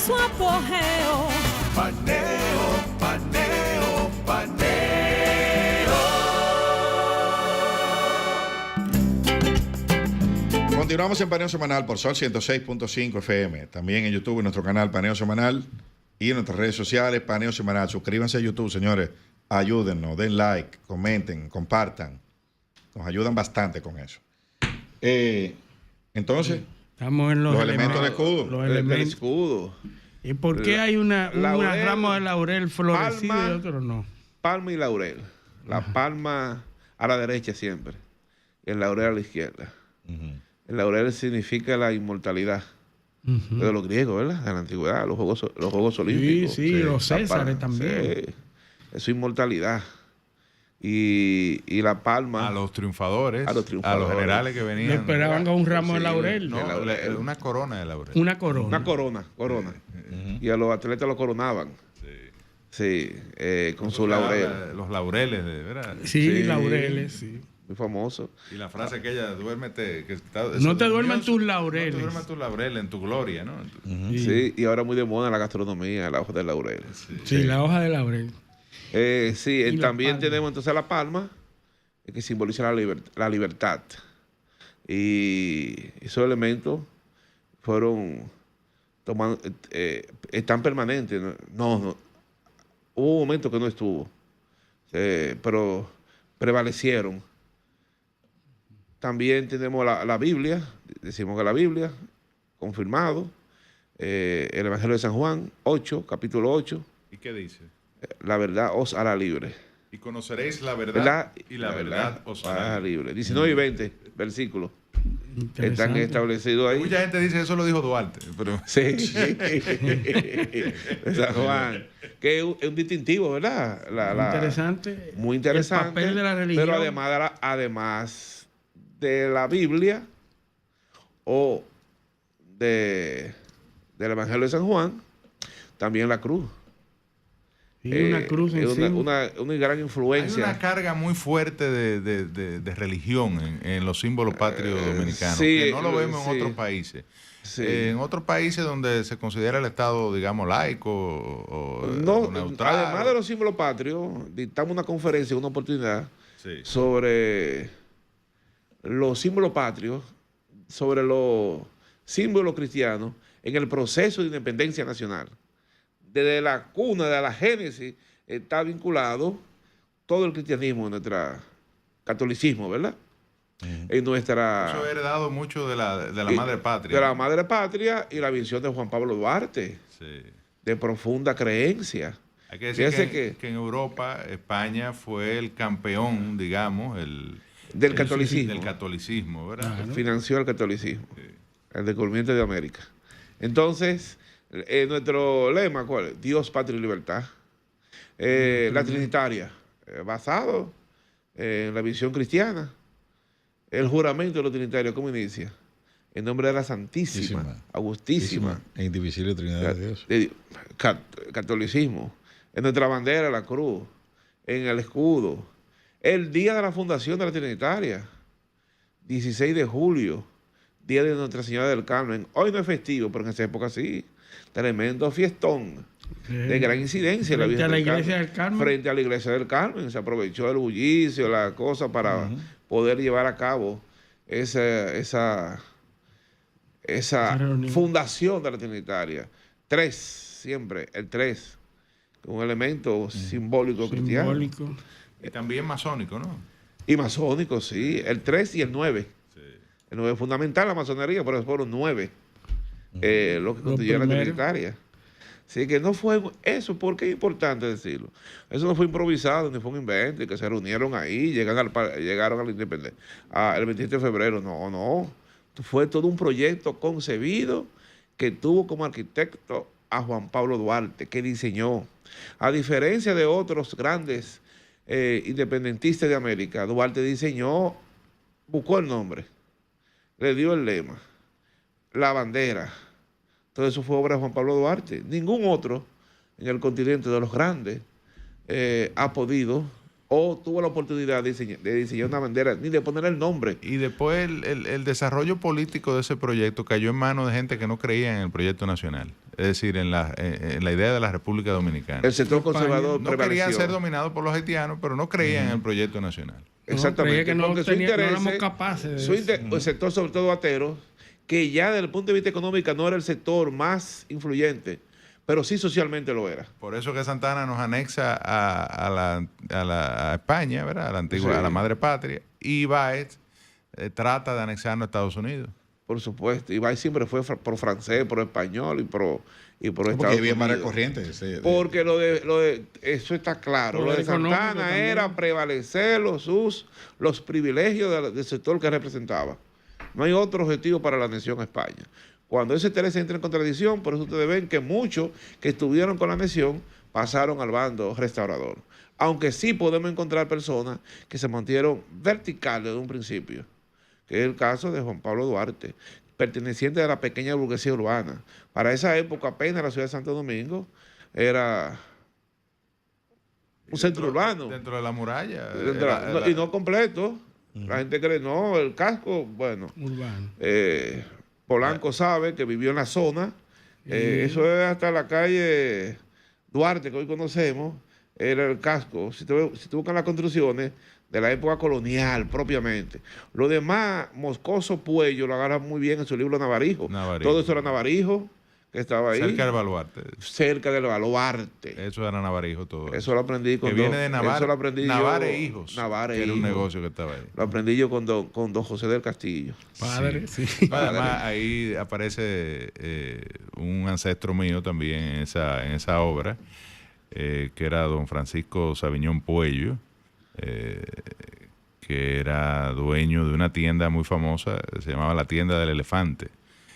su apogeo. Paneo, paneo, paneo. Continuamos en Paneo Semanal por Sol 106.5 FM. También en YouTube, en nuestro canal Paneo Semanal y en nuestras redes sociales Paneo Semanal. Suscríbanse a YouTube, señores. Ayúdennos, den like, comenten, compartan. Nos ayudan bastante con eso. Entonces, estamos en los elementos del escudo. Los El elementos. escudo. ¿Y por qué hay una rama de laurel florecido palma, y otro no? Palma y laurel. La palma a la derecha siempre. Y el laurel a la izquierda. El laurel significa la inmortalidad. De los griegos, ¿verdad? De la antigüedad, los Juegos Olímpicos. Sí, los Césares también. Sí. Es su inmortalidad. Y la palma. A los triunfadores. A los triunfadores. A los generales que venían. Le esperaban con un ramo de laurel. No, una corona de laurel. Una corona. Una corona. Y a los atletas lo coronaban. Sí, con su laurel. Los laureles, ¿verdad? Sí, laureles, sí. Muy famoso. Y la frase aquella, duérmete. No te duermas en tus laureles. No te duermas en tus laureles, en tu gloria, ¿no? Sí, y ahora muy de moda en la gastronomía, la hoja de laurel. Sí, la hoja de laurel. Sí, también tenemos entonces la palma, que simboliza la libertad. Y esos elementos fueron tomando, están permanentes. No, hubo un momento que no estuvo, pero prevalecieron. También tenemos la Biblia, decimos que la Biblia, confirmado, el Evangelio de San Juan, capítulo 8. ¿Y qué dice? La verdad os hará libre. Y conoceréis la verdad, y la verdad os hará libre. 19 y 20 versículos. Están establecidos ahí. Mucha gente dice eso lo dijo Duarte. Pero... Sí. San Juan. Que es un distintivo, ¿verdad? Interesante. Muy interesante. El papel de la religión. Pero además de la Biblia o del Evangelio de San Juan, también la cruz. Y una cruz en sí. Una gran influencia. Hay una carga muy fuerte de religión en los símbolos patrios dominicanos, sí, que no lo vemos en otros países. Sí. En otros países donde se considera el Estado, digamos, laico o neutral. Además de los símbolos patrios, dictamos una conferencia, una oportunidad sobre los símbolos patrios, sobre los símbolos cristianos en el proceso de independencia nacional. Desde la cuna, de la génesis, está vinculado todo el cristianismo, nuestro catolicismo, ¿verdad? En nuestra... Eso ha heredado mucho de la madre patria. De la madre patria y la visión de Juan Pablo Duarte. Sí. De profunda creencia. Hay que decir que en Europa, España fue el campeón, digamos, del catolicismo. Del catolicismo, ¿verdad? Financió el catolicismo. Sí. El descubrimiento de América. Entonces... nuestro lema, ¿cuál es? Dios, patria y libertad. La Trinitaria, basado en la visión cristiana. El juramento de los trinitarios, ¿cómo inicia? En nombre de la Santísima, Augustísima e indivisible Trinidad de Dios. Catolicismo. En nuestra bandera, la cruz. En el escudo. El día de la fundación de la Trinitaria. 16 de julio. Día de Nuestra Señora del Carmen. Hoy no es festivo, pero en esa época sí. Tremendo fiestón de gran incidencia. Frente a la iglesia del Carmen. Frente a la iglesia del Carmen. Se aprovechó el bullicio, la cosa para poder llevar a cabo esa fundación de la Trinitaria. 3, siempre, el 3, un elemento simbólico cristiano. Y también masónico, ¿no? Y masónico, sí. El 3 y el 9. Sí. El 9 es fundamental, la masonería, pero fueron 9. Lo que constituyó la Trinitaria. Así que no fue eso, porque es importante decirlo. Eso no fue improvisado, ni fue un invento, que se reunieron ahí, llegaron a la independencia, el 27 de febrero. No. Fue todo un proyecto concebido que tuvo como arquitecto a Juan Pablo Duarte, que diseñó. A diferencia de otros grandes independentistas de América, Duarte diseñó, buscó el nombre, le dio el lema, la bandera. Todo eso fue obra de Juan Pablo Duarte. Ningún otro en el continente de los grandes ha podido o tuvo la oportunidad de diseñar una bandera, ni de poner el nombre. Y después el desarrollo político de ese proyecto cayó en manos de gente que no creía en el proyecto nacional. es decir, en la idea de la República Dominicana. El sector conservador no querían ser dominados por los haitianos, pero no creían en el proyecto nacional. Exactamente, que no porque su interés, éramos capaces de el sector, sobre todo atero, que ya desde el punto de vista económico no era el sector más influyente, pero sí socialmente lo era. Por eso que Santana nos anexa a España, ¿verdad? A la antigua, Sí. a la madre patria, y Báez trata de anexarnos a Estados Unidos. Por supuesto, Ibai siempre fue por francés, por español y por Estados Porque había Unidos. varias corrientes. Porque lo de eso está claro. Lo Poder de económico Santana también. era prevalecer los privilegios del sector que representaba. No hay otro objetivo para la anexión a España. Cuando ese interés entra en contradicción, por eso ustedes ven que muchos que estuvieron con la anexión pasaron al bando restaurador. Aunque sí podemos encontrar personas que se mantuvieron verticales desde un principio, que es el caso de Juan Pablo Duarte, perteneciente a la pequeña burguesía urbana. Para esa época apenas la ciudad de Santo Domingo era un centro urbano. Dentro de la muralla. Y no completo. La gente cree, no, el casco, bueno. urbano. Polanco sabe que vivió en la zona. Eso es hasta la calle Duarte, que hoy conocemos, era el casco. Si tú buscas las construcciones de la época colonial propiamente. Lo demás, Moscoso Puello lo agarra muy bien en su libro Navarijo. Todo eso era Navarijo, que estaba ahí. Cerca del Baluarte. Cerca del Baluarte. Eso era Navarijo todo. Eso lo aprendí con que viene de Navarre, eso lo aprendí Navarre yo, Hijos. Navarre que era un Hijos. negocio que estaba ahí. Lo aprendí yo con don José del Castillo. Padre, sí. Además, ahí aparece un ancestro mío también en esa obra, que era don Francisco Sabiñón Puello, que era dueño de una tienda muy famosa, se llamaba la Tienda del Elefante.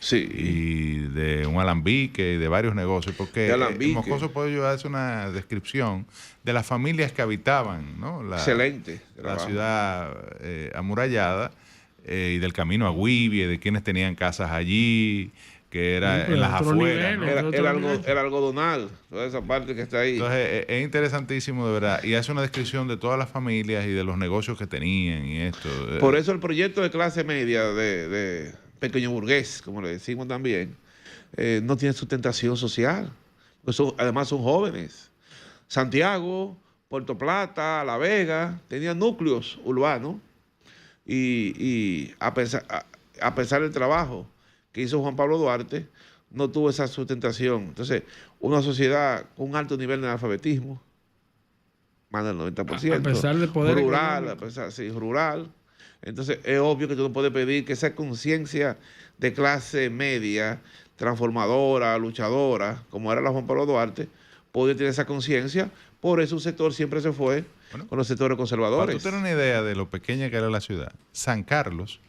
Sí. Y de un alambique y de varios negocios, porque Moscoso Puello hace una descripción de las familias que habitaban, ¿no? Excelente. La ciudad amurallada, y del camino a Guivie, de quienes tenían casas allí, que era en las afueras, ¿no? Era algodonal, toda esa parte que está ahí. Entonces es interesantísimo, de verdad, y hace una descripción de todas las familias y de los negocios que tenían y esto. Por eso el proyecto de clase media de pequeño burgués, como le decimos también, no tiene sustentación social. Pues además son jóvenes. Santiago, Puerto Plata, La Vega, tenían núcleos urbanos y a pesar del trabajo que hizo Juan Pablo Duarte, no tuvo esa sustentación. Entonces, una sociedad con un alto nivel de analfabetismo, más del 90%. A pesar del poder rural, económico. rural. Entonces, es obvio que tú no puedes pedir que esa conciencia de clase media, transformadora, luchadora, como era la Juan Pablo Duarte, podía tener esa conciencia. Por eso un sector siempre se fue con los sectores conservadores. Para tú tener una idea de lo pequeña que era la ciudad, San Carlos,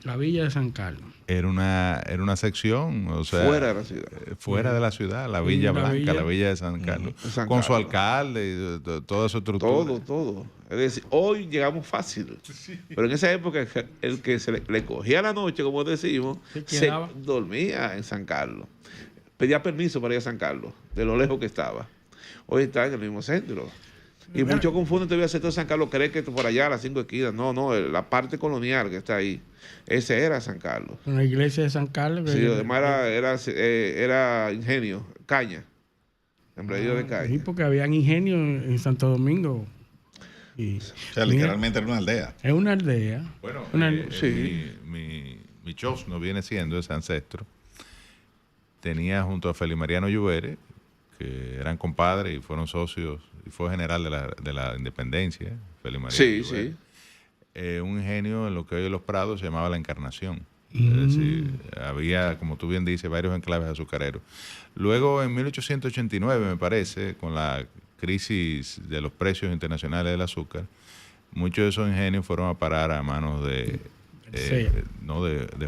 La villa de San Carlos. era una sección, o sea, Fuera de la ciudad. Fuera de la ciudad, la Villa Blanca, la Villa de San Carlos, San con su Carlos. alcalde y toda su estructura. Todo. Es decir, hoy llegamos fácil. Pero en esa época, el que se le cogía la noche, como decimos, se dormía en San Carlos. Pedía permiso para ir a San Carlos, de lo lejos que estaba. Hoy está en el mismo centro. Y muchos confunden todavía el sector de San Carlos, creen que por allá a las 5 esquinas. No, la parte colonial que está ahí. Ese era San Carlos. La iglesia de San Carlos. Sí, además era ingenio, caña. Sembradío de caña. Sí, porque habían ingenio en Santo Domingo. O sea, literalmente era una aldea. Es una aldea. Bueno, sí. mi chosno viene siendo ese ancestro. Tenía junto a Félix Mariano Lluvere, que eran compadres y fueron socios, y fue general de la independencia, Félix Mariano Lluvere. Un ingenio en lo que hoy Los Prados se llamaba La Encarnación. Es decir, había, como tú bien dices, varios enclaves azucareros. Luego, en 1889, me parece, con la crisis de los precios internacionales del azúcar, muchos de esos ingenios fueron a parar a manos de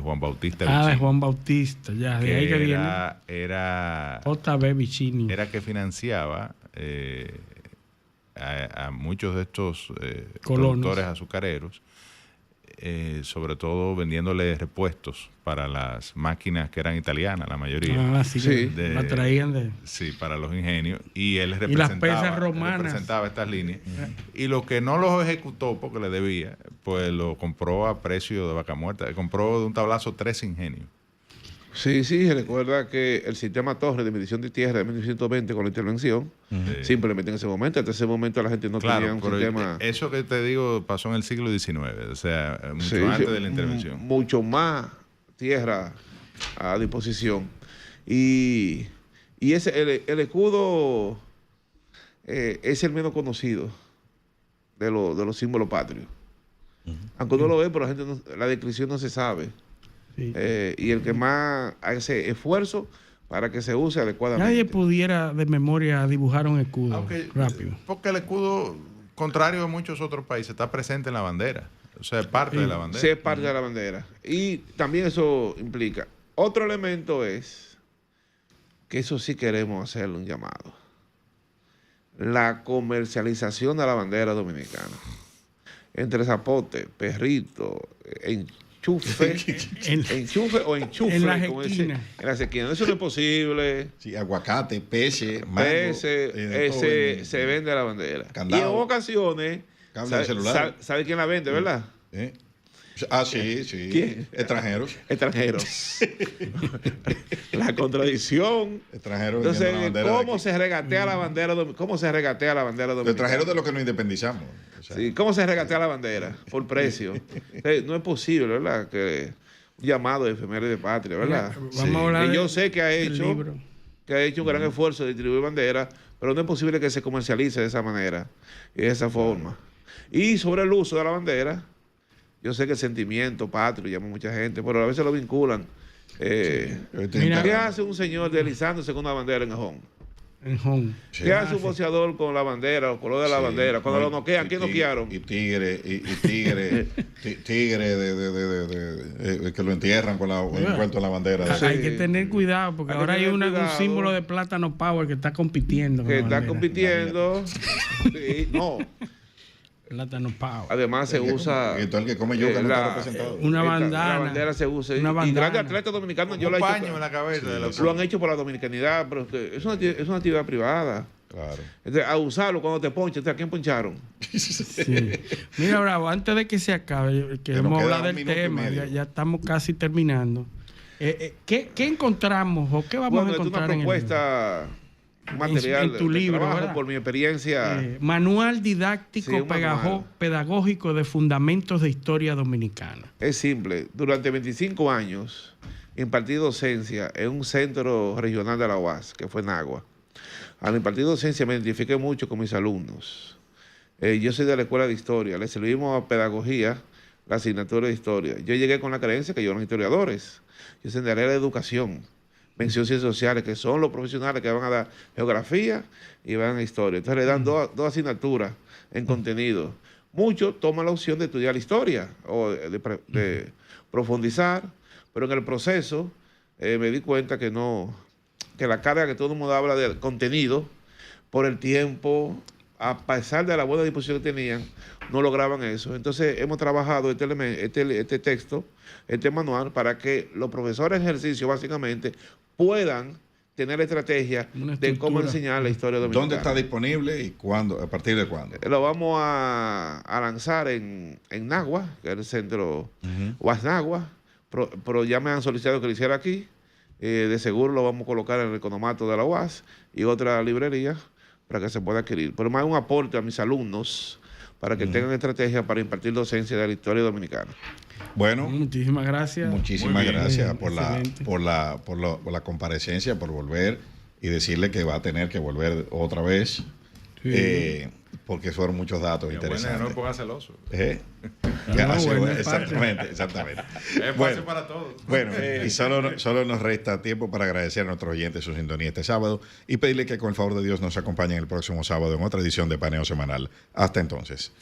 Juan Bautista Vicini. De Juan Bautista, ya, de ahí que viene. Era J.B. Vicini. Era que financiaba a muchos de estos productores azucareros, sobre todo vendiéndole repuestos para las máquinas que eran italianas, la mayoría. Sí. La traían Sí, para los ingenios. Y él y las pesas romanas. representaba estas líneas. Y lo que no los ejecutó porque le debía, pues lo compró a precio de vaca muerta. Compró de un tablazo 3 ingenios. Sí, sí, recuerda que el sistema Torres de medición de tierra de 1920 con la intervención, simplemente en ese momento, hasta ese momento la gente no tenía un pero sistema... eso que te digo pasó en el siglo XIX, o sea, mucho Sí, antes de la intervención. Mucho más tierra a disposición. Y el escudo es el menos conocido de los símbolos patrios. Aunque uno lo ve, pero la descripción no se sabe. Sí. Y el que más hace esfuerzo para que se use adecuadamente. Nadie pudiera de memoria dibujar un escudo Aunque, rápido. porque el escudo, contrario a muchos otros países, está presente en la bandera. O sea, es parte de la bandera. Sí, es parte de la bandera. Y también eso implica. Otro elemento es que eso sí queremos hacerle un llamado. La comercialización de la bandera dominicana. Entre zapote, perrito, enchufe o enchufe. En las como dice, esquinas. en las esquinas. Eso no es posible. Sí, aguacate, peces, mango. Se vende la bandera. Candado. Y en ocasiones, Cable de celular. ¿sabe quién la vende, verdad? Ah, sí, sí. ¿Quién? Extranjeros. Extranjeros. La contradicción. Extranjeros Entonces, vendiendo la bandera ¿cómo se regatea la bandera? ¿Cómo se regatea la bandera Los dominicana? extranjeros de los que nos independizamos. O sea, Sí, ¿cómo se regatea la bandera? Por precio. No es posible, ¿verdad? Que un llamado de efeméride de patria, ¿verdad? Vamos a hablar Y yo de- sé que ha del hecho libro. un gran esfuerzo de distribuir banderas, pero no es posible que se comercialice de esa manera y de esa forma. Y sobre el uso de la bandera, yo sé que el sentimiento patrio llama a mucha gente, pero a veces lo vinculan. Mira, ¿Qué hace un señor deslizándose con una bandera en cajón? En home. sí. ¿Qué hace un boxeador con la bandera o color de la Sí. bandera? Cuando No, lo noquean, ¿quién noquearon? Y tigre que lo entierran con envuelto en la bandera. Sí. Hay que tener cuidado porque Hay que ahora hay tener un cuidado. símbolo de plátano power que está compitiendo. con Que la está bandera. compitiendo. Sí, no. Plátano power. Además se usa. Y todo el que come yuca no la- está representado. Una La bandana. bandera se usa. Una Y bandana. grandes atletas dominicanos, yo Un lo he paño hecho. en la cabeza. de Lo han hecho por la dominicanidad, pero es una actividad privada. Claro. Entonces, a usarlo cuando te ponchan, ¿a quién poncharon? Sí. Mira, Bravo, antes de que se acabe, queremos nos queda hablar un del minuto y tema. medio. Ya estamos casi terminando. ¿Qué encontramos o qué vamos Bueno, a es una encontrar en el libro? propuesta material en tu de libro, trabajo ¿verdad? por mi experiencia. Manual didáctico Sí, un manual. pedagógico de fundamentos de historia dominicana. Es simple. Durante 25 años impartí docencia en un centro regional de la UAS, que fue Nagua. Al impartir docencia me identifiqué mucho con mis alumnos. Yo soy de la Escuela de Historia. Le servimos a pedagogía la asignatura de historia. Yo llegué con la creencia que yo eran historiadores. Yo soy de la área de educación, mención ciencias sociales, que son los profesionales que van a dar geografía y van a historia. Entonces le dan dos asignaturas en contenido. Muchos toman la opción de estudiar historia o de profundizar, pero en el proceso me di cuenta que la carga que todo el mundo habla del contenido, por el tiempo, a pesar de la buena disposición que tenían, no lograban eso. Entonces hemos trabajado este texto, este manual, para que los profesores en ejercicio básicamente puedan tener estrategia Una de cómo estructura. enseñar la historia dominicana. ¿Dónde está disponible y cuándo? ¿A partir de cuándo? Lo vamos a lanzar en Nagua, que es el centro UAS Nagua, pero ya me han solicitado que lo hiciera aquí. De seguro lo vamos a colocar en el economato de la UAS y otra librería para que se pueda adquirir. Pero más un aporte a mis alumnos para que tengan estrategia para impartir docencia de la historia dominicana. Bueno, Muchísimas gracias. muchísimas bien. gracias por Excelente. por la comparecencia, por volver y decirle que va a tener que volver otra vez, porque fueron muchos datos Bueno, no me interesantes. pongas celoso. Exactamente, exactamente. Es fácil Bueno, para todos. bueno, y solo nos resta tiempo para agradecer a nuestros oyentes su sintonía este sábado y pedirle que con el favor de Dios nos acompañen el próximo sábado en otra edición de Paneo Semanal. Hasta entonces.